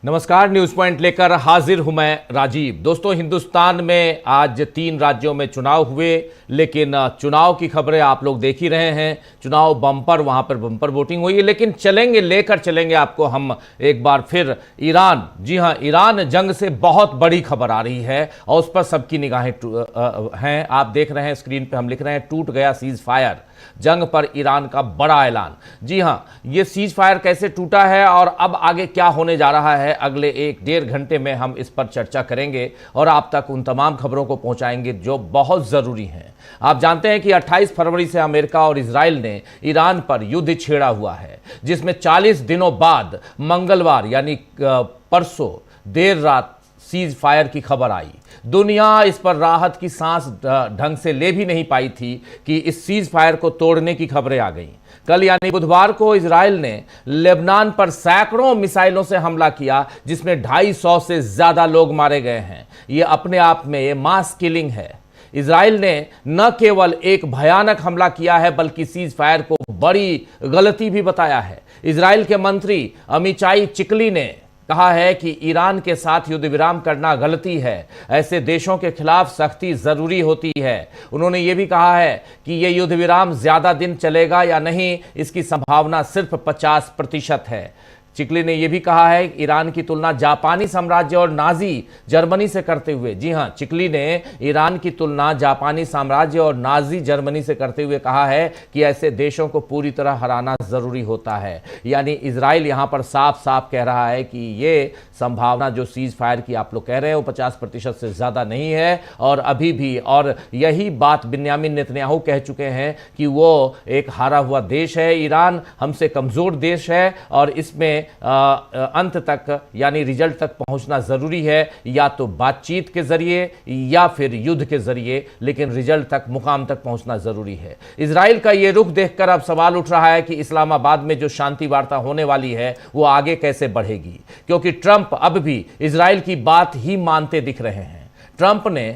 नमस्कार, news point लेकर हाजिर हूं मैं राजीव। दोस्तों, हिंदुस्तान में आज 3 राज्यों में चुनाव हुए, लेकिन चुनाव की खबरें आप लोग देख ही रहे हैं। चुनाव बम्पर, वहां पर बम्पर वोटिंग हुई है, लेकिन लेकर चलेंगे आपको हम एक बार फिर ईरान। जी हां, ईरान जंग से बहुत बड़ी खबर आ रही है और उस पर सबकी निगाहें हैं। आप देख रहे हैं स्क्रीन पे, हम लिख रहे हैं टूट गया सीज फायर, जंग पर ईरान का बड़ा ऐलान। जी हां, ये सीज फायर कैसे टूटा है और अब आगे क्या होने जा रहा है, अगले 1-1.5 घंटे में हम इस पर चर्चा करेंगे और आप तक उन तमाम खबरों को पहुंचाएंगे जो बहुत जरूरी हैं। आप जानते हैं कि 28 फरवरी से अमेरिका और इजराइल ने ईरान पर युद्ध छेड़ा हुआ है, जिसमें 40 दिनों बाद मंगलवार यानी परसों देर रात सीज फायर की खबर आई। दुनिया इस पर राहत की सांस ढंग से ले भी नहीं पाई थी कि इस सीज फायर को तोड़ने की खबरें आ गईं। कल यानी बुधवार को इजराइल ने लेबनान पर सैकड़ों मिसाइलों से हमला किया, जिसमें 250 से ज्यादा लोग मारे गए हैं। यह अपने आप में ये मास किलिंग है। इजराइल ने न केवल एक भयानक हमला किया है, बल्कि सीज फायर को बड़ी गलती भी बताया है। इजराइल के मंत्री अमीचाई चिकली ने कहा है कि ईरान के साथ युद्ध विराम करना गलती है, ऐसे देशों के खिलाफ सख्ती जरूरी होती है। उन्होंने यह भी कहा है कि यह युद्ध विराम ज्यादा दिन चलेगा या नहीं, इसकी संभावना सिर्फ 50% है। चिकली ने यह भी कहा है कि ईरान की तुलना जापानी साम्राज्य और नाजी जर्मनी से करते हुए, जी हां, चिकली ने ईरान की तुलना जापानी साम्राज्य और नाजी जर्मनी से करते हुए कहा है कि ऐसे देशों को पूरी तरह हराना जरूरी होता है। यानी इजराइल यहां पर साफ साफ कह रहा है कि ये संभावना जो सीज फायर की आप लोग कह रहे हैं वो 50% से ज्यादा नहीं है। और अभी भी, और यही बात बिन्यामिन नेतन्याहू कह चुके हैं कि वो एक हारा हुआ देश है, ईरान हमसे कमजोर देश है और इसमें अंत तक यानी रिजल्ट तक पहुंचना जरूरी है, या तो बातचीत के जरिए या फिर युद्ध के जरिए, लेकिन रिजल्ट तक, मुकाम तक पहुंचना जरूरी है। इजराइल का यह रुख देखकर अब सवाल उठ रहा है कि इस्लामाबाद में जो शांति वार्ता होने वाली है वो आगे कैसे बढ़ेगी, क्योंकि ट्रंप अब भी इजराइल की बात ही मानते दिख रहे हैं। ट्रंप ने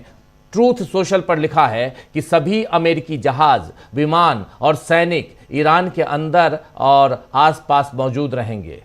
ट्रूथ सोशल पर लिखा है कि सभी अमेरिकी जहाज, विमान और सैनिक ईरान के अंदर और आसपास मौजूद रहेंगे।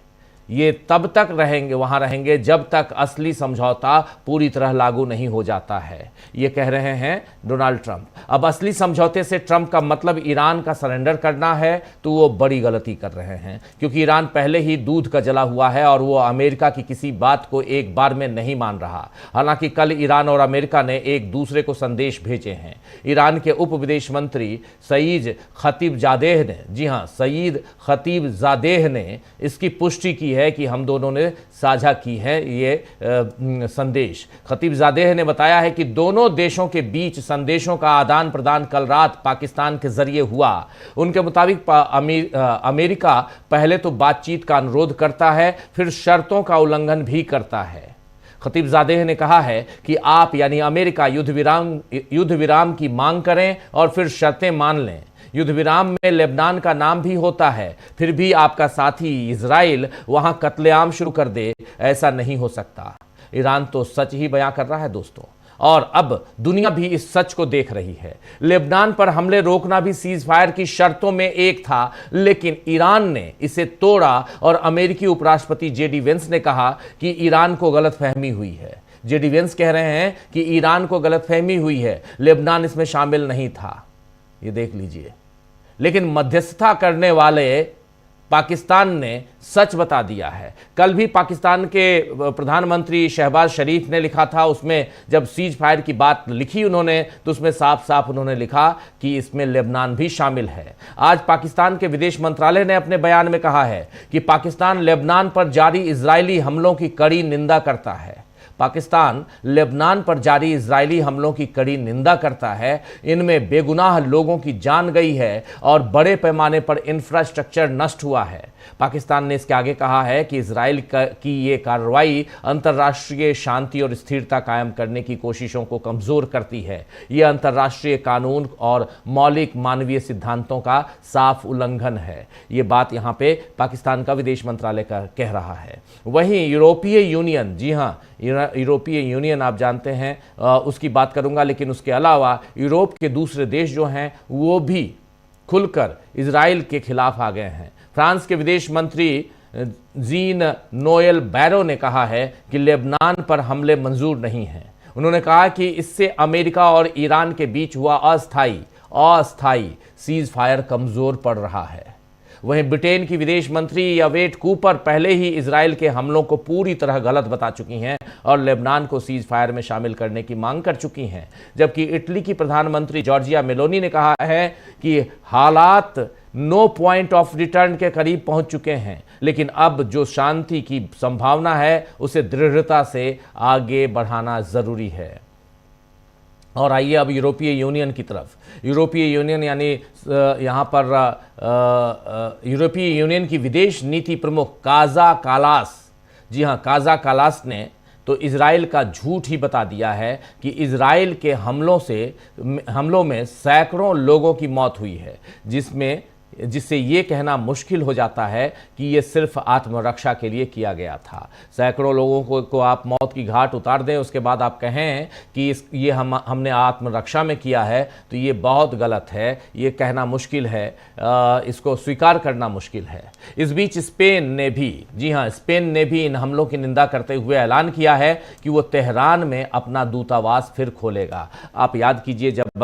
ये तब तक रहेंगे, वहां रहेंगे जब तक असली समझौता पूरी तरह लागू नहीं हो जाता है, ये कह रहे हैं डोनाल्ड ट्रंप। अब असली समझौते से ट्रंप का मतलब ईरान का सरेंडर करना है, तो वो बड़ी गलती कर रहे हैं, क्योंकि ईरान पहले ही दूध का जला हुआ है और वो अमेरिका की किसी बात को एक बार में नहीं मान रहा। हालांकि कल ईरान और अमेरिका ने एक दूसरे को संदेश भेजे हैं। ईरान के उप विदेश मंत्री सईद खतीबजादेह ने, जी हां, सईद खतीबजादेह ने इसकी पुष्टि की है कि हम दोनों ने साझा की है ये संदेश। खतीबजादेह ने बताया है कि दोनों देशों के बीच संदेशों का आदान प्रदान कल रात पाकिस्तान के जरिए हुआ। उनके मुताबिक अमेरिका पहले तो बातचीत का अनुरोध करता है, फिर शर्तों का उल्लंघन भी करता है। खतीबजादेह ने कहा है कि आप यानी अमेरिका युद्ध विराम की मांग करें और फिर शर्तें मान लें। युद्ध विराम में लेबनान का नाम भी होता है, फिर भी आपका साथी इजराइल वहां कत्लेआम शुरू कर दे, ऐसा नहीं हो सकता। ईरान तो सच ही बयां कर रहा है दोस्तों, और अब दुनिया भी इस सच को देख रही है। लेबनान पर हमले रोकना भी सीज फायर की शर्तों में एक था, लेकिन ईरान ने इसे तोड़ा और अमेरिकी उपराष्ट्रपति जेडी वेंस ने कहा कि ईरान को गलतफहमी हुई है। जेडी वेंस कह रहे हैं कि ईरान को गलतफहमी हुई है, लेबनान इसमें शामिल नहीं था। ये देख लीजिए। लेकिन मध्यस्थता करने वाले पाकिस्तान ने सच बता दिया है। कल भी पाकिस्तान के प्रधानमंत्री शहबाज शरीफ ने लिखा था, उसमें जब सीज फायर की बात लिखी उन्होंने, तो उसमें साफ साफ उन्होंने लिखा कि इसमें लेबनान भी शामिल है। आज पाकिस्तान के विदेश मंत्रालय ने अपने बयान में कहा है कि पाकिस्तान लेबनान पर जारी इजरायली हमलों की कड़ी निंदा करता है। पाकिस्तान लेबनान पर जारी इजरायली हमलों की कड़ी निंदा करता है। इनमें बेगुनाह लोगों की जान गई है और बड़े पैमाने पर इंफ्रास्ट्रक्चर नष्ट हुआ है। पाकिस्तान ने इसके आगे कहा है कि इजराइल की ये कार्रवाई अंतर्राष्ट्रीय शांति और स्थिरता कायम करने की कोशिशों को कमजोर करती है। ये अंतर्राष्ट्रीय कानून और मौलिक मानवीय सिद्धांतों का साफ उल्लंघन है। ये बात यहाँ पे पाकिस्तान का विदेश मंत्रालय का कह रहा है। वहीं यूरोपीय यूनियन, जी हाँ, यूरोपीय यूनियन आप जानते हैं, उसकी बात करूंगा, लेकिन उसके अलावा यूरोप के दूसरे देश जो हैं वो भी खुलकर इजराइल के खिलाफ आ गए हैं। फ्रांस के विदेश मंत्री जीन नोएल बैरो ने कहा है कि लेबनान पर हमले मंजूर नहीं हैं। उन्होंने कहा कि इससे अमेरिका और ईरान के बीच हुआ अस्थायी सीज फायर कमजोर पड़ रहा है। वहीं ब्रिटेन की विदेश मंत्री यवेट कूपर पहले ही इजराइल के हमलों को पूरी तरह गलत बता चुकी हैं और लेबनान को सीज फायर में शामिल करने की मांग कर चुकी हैं। जबकि इटली की प्रधानमंत्री जॉर्जिया मेलोनी ने कहा है कि हालात नो पॉइंट ऑफ रिटर्न के करीब पहुंच चुके हैं, लेकिन अब जो शांति की संभावना है उसे दृढ़ता से आगे बढ़ाना जरूरी है। और आइए अब यूरोपीय यूनियन की तरफ। यूरोपीय यूनियन यानी यहाँ पर यूरोपीय यूनियन की विदेश नीति प्रमुख काजा कालास, जी हाँ, काजा कालास ने तो इजराइल का झूठ ही बता दिया है कि इजराइल के हमलों में सैकड़ों लोगों की मौत हुई है, जिससे ये कहना मुश्किल हो जाता है कि ये सिर्फ आत्मरक्षा के लिए किया गया था। सैकड़ों लोगों को आप मौत की घाट उतार दें, उसके बाद आप कहें कि ये हमने आत्मरक्षा में किया है, तो ये बहुत गलत है। ये कहना मुश्किल है, इसको स्वीकार करना मुश्किल है। इस बीच स्पेन ने भी, जी हाँ, स्पेन ने भी इन हमलों की निंदा करते हुए ऐलान किया है कि वो तेहरान में अपना दूतावास फिर खोलेगा। आप याद कीजिए, जब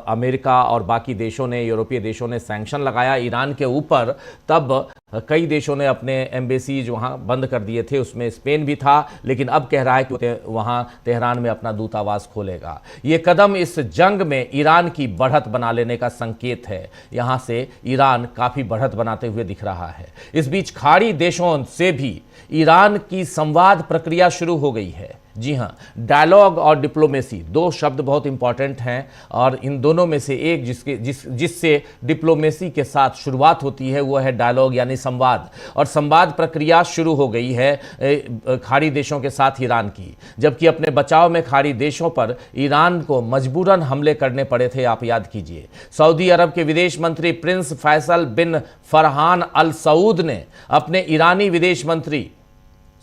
अमेरिका और बाकी देशों ने, यूरोपीय देशों ने सैंक्शन लगाया ईरान के ऊपर, तब कई देशों ने अपने एम्बेसीज वहां बंद कर दिए थे, उसमें स्पेन भी था। लेकिन अब कह रहा है कि वहां तेहरान में अपना दूतावास खोलेगा। यह कदम इस जंग में ईरान की बढ़त बना लेने का संकेत है। यहां से ईरान काफी बढ़त बनाते हुए दिख रहा है। इस बीच खाड़ी देशों से भी ईरान की संवाद प्रक्रिया शुरू हो गई है। जी हाँ, डायलॉग और डिप्लोमेसी, दो शब्द बहुत इंपॉर्टेंट हैं और इन दोनों में से एक जिससे डिप्लोमेसी के साथ शुरुआत होती है वो है डायलॉग यानी संवाद। और संवाद प्रक्रिया शुरू हो गई है खाड़ी देशों के साथ ईरान की, जबकि अपने बचाव में खाड़ी देशों पर ईरान को मजबूरन हमले करने पड़े थे। आप याद कीजिए, सऊदी अरब के विदेश मंत्री प्रिंस फैसल बिन फरहान अल सऊद ने अपने ईरानी विदेश मंत्री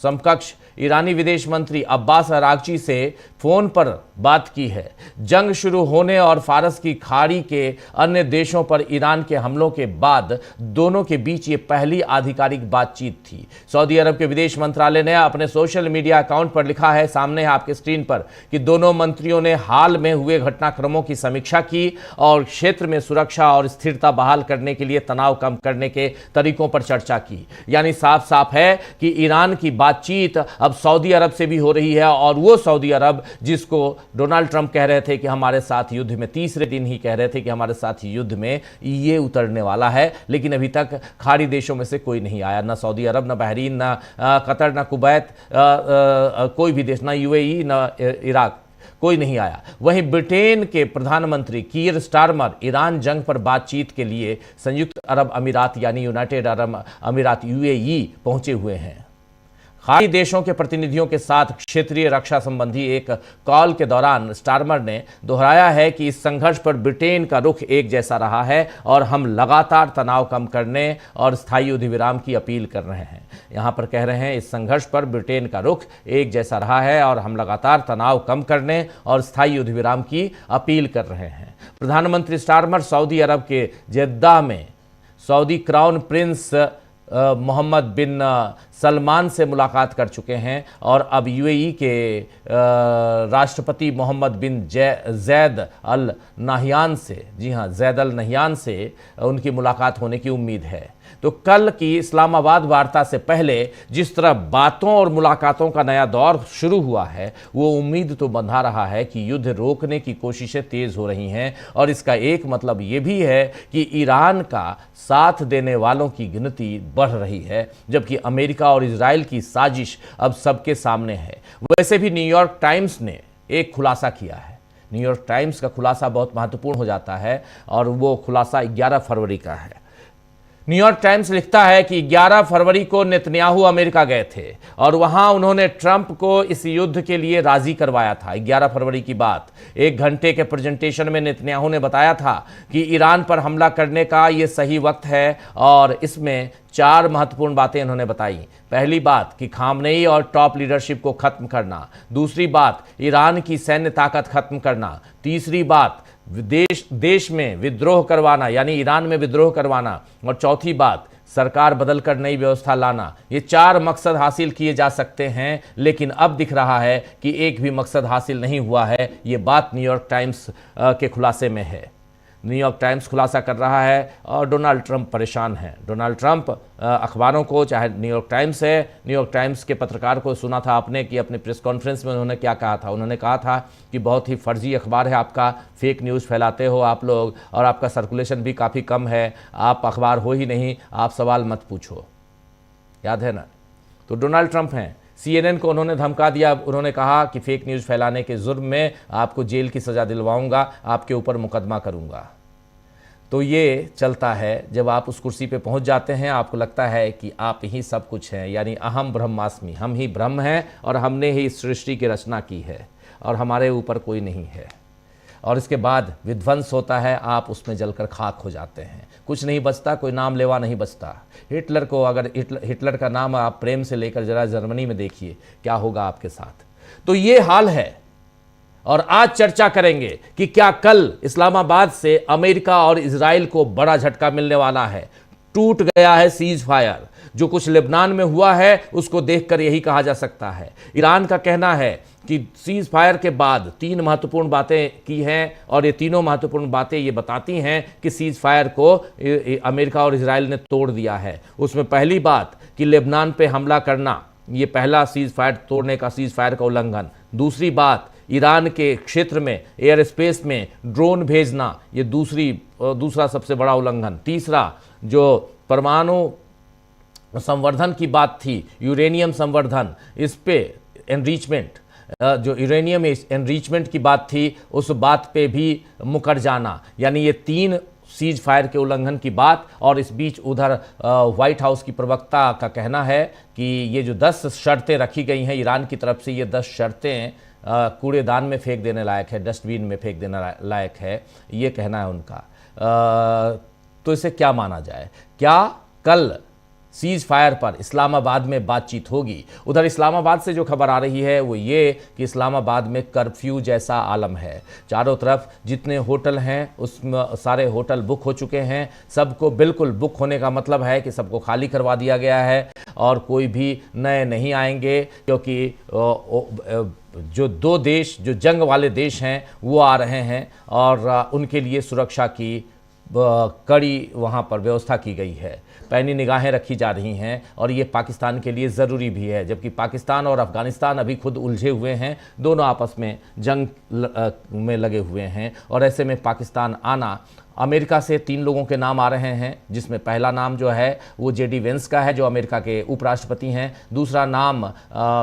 समकक्ष ईरानी विदेश मंत्री अब्बास अरागची से फोन पर बात की है। जंग शुरू होने और फारस की खाड़ी के अन्य देशों पर ईरान के हमलों के बाद दोनों के बीच ये पहली आधिकारिक बातचीत थी। सऊदी अरब के विदेश मंत्रालय ने अपने सोशल मीडिया अकाउंट पर लिखा है, सामने है आपके स्क्रीन पर, कि दोनों मंत्रियों ने हाल में हुए घटनाक्रमों की समीक्षा की और क्षेत्र में सुरक्षा और स्थिरता बहाल करने के लिए तनाव कम करने के तरीकों पर चर्चा की। यानी साफ साफ है कि ईरान की बातचीत अब सऊदी अरब से भी हो रही है, और वो सऊदी अरब जिसको डोनाल्ड ट्रंप कह रहे थे कि हमारे साथ युद्ध में, तीसरे दिन ही कह रहे थे कि हमारे साथ युद्ध में ये उतरने वाला है, लेकिन अभी तक खाड़ी देशों में से कोई नहीं आया, ना सऊदी अरब, ना बहरीन, ना कतर, ना कुवैत, कोई भी देश, ना यूएई, ना इराक, कोई नहीं आया। वहीं ब्रिटेन के प्रधानमंत्री कीर स्टारमर ईरान जंग पर बातचीत के लिए संयुक्त अरब अमीरात यानी यूनाइटेड अरब अमीरात यूएई पहुंचे हुए हैं। खाड़ी देशों के प्रतिनिधियों के साथ क्षेत्रीय रक्षा संबंधी एक कॉल के दौरान स्टारमर ने दोहराया है कि इस संघर्ष पर ब्रिटेन का रुख एक जैसा रहा है और हम लगातार तनाव कम करने और स्थायी युद्ध विराम की अपील कर रहे हैं। यहां पर कह रहे हैं, इस संघर्ष पर ब्रिटेन का रुख एक जैसा रहा है और हम लगातार तनाव कम करने और स्थायी युद्ध विराम की अपील कर रहे हैं। प्रधानमंत्री स्टारमर सऊदी अरब के जेद्दा में सऊदी क्राउन प्रिंस मोहम्मद बिन सलमान से मुलाकात कर चुके हैं और अब यूएई के राष्ट्रपति मोहम्मद बिन जैद अल नहयान से, जी हाँ, जैद अल नहयान से उनकी मुलाकात होने की उम्मीद है। तो कल की इस्लामाबाद वार्ता से पहले जिस तरह बातों और मुलाकातों का नया दौर शुरू हुआ है, वो उम्मीद तो बंधा रहा है कि युद्ध रोकने की कोशिशें तेज हो रही हैं और इसका एक मतलब ये भी है कि ईरान का साथ देने वालों की गिनती बढ़ रही है, जबकि अमेरिका और इजराइल की साजिश अब सबके सामने है। वैसे भी न्यूयॉर्क टाइम्स ने एक खुलासा किया है। न्यूयॉर्क टाइम्स का खुलासा बहुत महत्वपूर्ण हो जाता है और वो खुलासा 11 फरवरी का है। न्यूयॉर्क टाइम्स लिखता है कि 11 फरवरी को नेतन्याहू अमेरिका गए थे और वहां उन्होंने ट्रंप को इस युद्ध के लिए राजी करवाया था। 11 फरवरी की बात, 1 घंटे के प्रेजेंटेशन में नेतन्याहू ने बताया था कि ईरान पर हमला करने का ये सही वक्त है और इसमें 4 महत्वपूर्ण बातें उन्होंने बताई। पहली बात कि खामनेई और टॉप लीडरशिप को खत्म करना, दूसरी बात ईरान की सैन्य ताकत खत्म करना, तीसरी बात देश में विद्रोह करवाना यानी ईरान में विद्रोह करवाना, और चौथी बात सरकार बदलकर नई व्यवस्था लाना, ये 4 मकसद हासिल किए जा सकते हैं, लेकिन अब दिख रहा है कि एक भी मकसद हासिल नहीं हुआ है। ये बात न्यूयॉर्क टाइम्स के खुलासे में है। न्यूयॉर्क टाइम्स खुलासा कर रहा है और डोनाल्ड ट्रंप परेशान हैं। डोनाल्ड ट्रंप अखबारों को, चाहे न्यूयॉर्क टाइम्स है, न्यूयॉर्क टाइम्स के पत्रकार को सुना था आपने कि अपने प्रेस कॉन्फ्रेंस में उन्होंने क्या कहा था। उन्होंने कहा था कि बहुत ही फर्जी अखबार है आपका, फेक न्यूज़ फैलाते हो आप लोग, और आपका सर्कुलेशन भी काफ़ी कम है, आप अखबार हो ही नहीं, आप सवाल मत पूछो। याद है ना? तो डोनाल्ड ट्रंप हैं, CNN को उन्होंने धमका दिया। उन्होंने कहा कि फेक न्यूज़ फैलाने के जुर्म में आपको जेल की सज़ा दिलवाऊंगा, आपके ऊपर मुकदमा करूंगा। तो ये चलता है, जब आप उस कुर्सी पे पहुंच जाते हैं आपको लगता है कि आप ही सब कुछ हैं, यानी अहम ब्रह्मास्मि, हम ही ब्रह्म हैं और हमने ही इस सृष्टि की रचना की है और हमारे ऊपर कोई नहीं है। और इसके बाद विध्वंस होता है, आप उसमें जलकर खाक हो जाते हैं, कुछ नहीं बचता, कोई नाम लेवा नहीं बचता। हिटलर को, अगर हिटलर का नाम आप प्रेम से लेकर जरा जर्मनी में देखिए क्या होगा आपके साथ। तो ये हाल है। और आज चर्चा करेंगे कि क्या कल इस्लामाबाद से अमेरिका और इजराइल को बड़ा झटका मिलने वाला है। टूट गया है सीज फायर। जो कुछ लेबनान में हुआ है उसको देखकर यही कहा जा सकता है। ईरान का कहना है कि सीज फायर के बाद 3 महत्वपूर्ण बातें की हैं और ये तीनों महत्वपूर्ण बातें ये बताती हैं कि सीज फायर को अमेरिका और इजराइल ने तोड़ दिया है। उसमें पहली बात कि लेबनान पे हमला करना, ये पहला सीज फायर तोड़ने का, सीज फायर का उल्लंघन। दूसरी बात, ईरान के क्षेत्र में एयर स्पेस में ड्रोन भेजना, ये दूसरा सबसे बड़ा उल्लंघन। तीसरा, जो परमाणु संवर्धन की बात थी, यूरेनियम संवर्धन, इस पे एनरिचमेंट, जो यूरेनियम एनरिचमेंट की बात थी, उस बात पे भी मुकर जाना। यानी ये 3 सीज फायर के उल्लंघन की बात। और इस बीच उधर व्हाइट हाउस की प्रवक्ता का कहना है कि ये जो 10 शर्तें रखी गई हैं ईरान की तरफ से, ये 10 शर्तें कूड़ेदान में फेंक देने लायक है, डस्टबिन में फेंक देने लायक है, ये कहना है उनका। तो इसे क्या माना जाए? क्या कल सीज फायर पर इस्लामाबाद में बातचीत होगी? उधर इस्लामाबाद से जो खबर आ रही है वो ये कि इस्लामाबाद में कर्फ्यू जैसा आलम है। चारों तरफ जितने होटल हैं उसमें सारे होटल बुक हो चुके हैं। सबको बिल्कुल बुक होने का मतलब है कि सबको खाली करवा दिया गया है और कोई भी नए नहीं आएंगे, क्योंकि जो 2 देश, जो जंग वाले देश हैं, वो आ रहे हैं और उनके लिए सुरक्षा की कड़ी वहाँ पर व्यवस्था की गई है। पैनी निगाहें रखी जा रही हैं और ये पाकिस्तान के लिए ज़रूरी भी है, जबकि पाकिस्तान और अफ़गानिस्तान अभी खुद उलझे हुए हैं, दोनों आपस में जंग में लगे हुए हैं। और ऐसे में पाकिस्तान आना, अमेरिका से 3 लोगों के नाम आ रहे हैं, जिसमें पहला नाम जो है वो JD वेंस का है, जो अमेरिका के उपराष्ट्रपति हैं। दूसरा नाम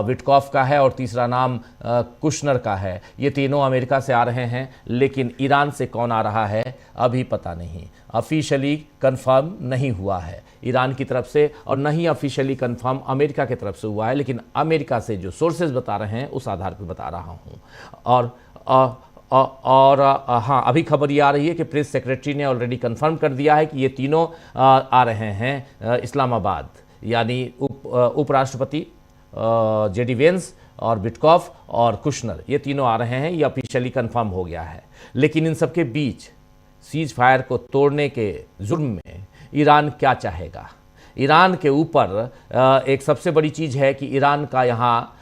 विटकॉफ का है और तीसरा नाम कुशनर का है। ये तीनों अमेरिका से आ रहे हैं, लेकिन ईरान से कौन आ रहा है अभी पता नहीं, ऑफिशियली कंफर्म नहीं हुआ है ईरान की तरफ से, और न ही ऑफिशियली कंफर्म अमेरिका की तरफ से हुआ है। लेकिन अमेरिका से जो सोर्सेज बता रहे हैं उस आधार पर बता रहा हूँ। और हाँ, अभी खबर ये आ रही है कि प्रेस सेक्रेटरी ने ऑलरेडी कंफर्म कर दिया है कि ये तीनों आ रहे हैं इस्लामाबाद, यानी उपराष्ट्रपति JD वेंस और विटकॉफ और कुशनर, ये तीनों आ रहे हैं। ये ऑफिशियली कंफर्म हो गया है। लेकिन इन सबके बीच सीज फायर को तोड़ने के जुर्म में ईरान क्या चाहेगा? ईरान के ऊपर एक सबसे बड़ी चीज़ है कि ईरान का यहाँ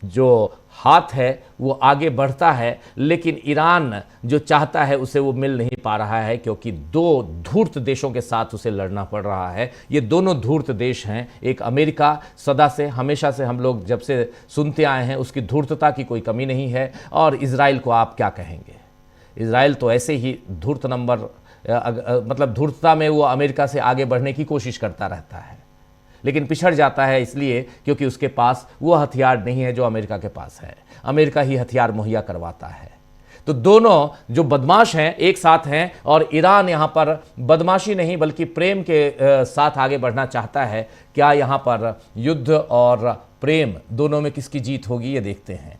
जो हाथ है वो आगे बढ़ता है, लेकिन ईरान जो चाहता है उसे वो मिल नहीं पा रहा है, क्योंकि 2 धूर्त देशों के साथ उसे लड़ना पड़ रहा है। ये दोनों धूर्त देश हैं। एक अमेरिका, सदा से, हमेशा से हम लोग जब से सुनते आए हैं उसकी धूर्तता की कोई कमी नहीं है। और इजराइल को आप क्या कहेंगे? इजराइल तो ऐसे ही धूर्त नंबर, मतलब धूर्तता में वो अमेरिका से आगे बढ़ने की कोशिश करता रहता है, लेकिन पिछड़ जाता है इसलिए क्योंकि उसके पास वो हथियार नहीं है जो अमेरिका के पास है। अमेरिका ही हथियार मुहैया करवाता है। तो दोनों जो बदमाश हैं एक साथ हैं, और ईरान यहाँ पर बदमाशी नहीं बल्कि प्रेम के साथ आगे बढ़ना चाहता है। क्या यहाँ पर युद्ध और प्रेम दोनों में किसकी जीत होगी, ये देखते हैं।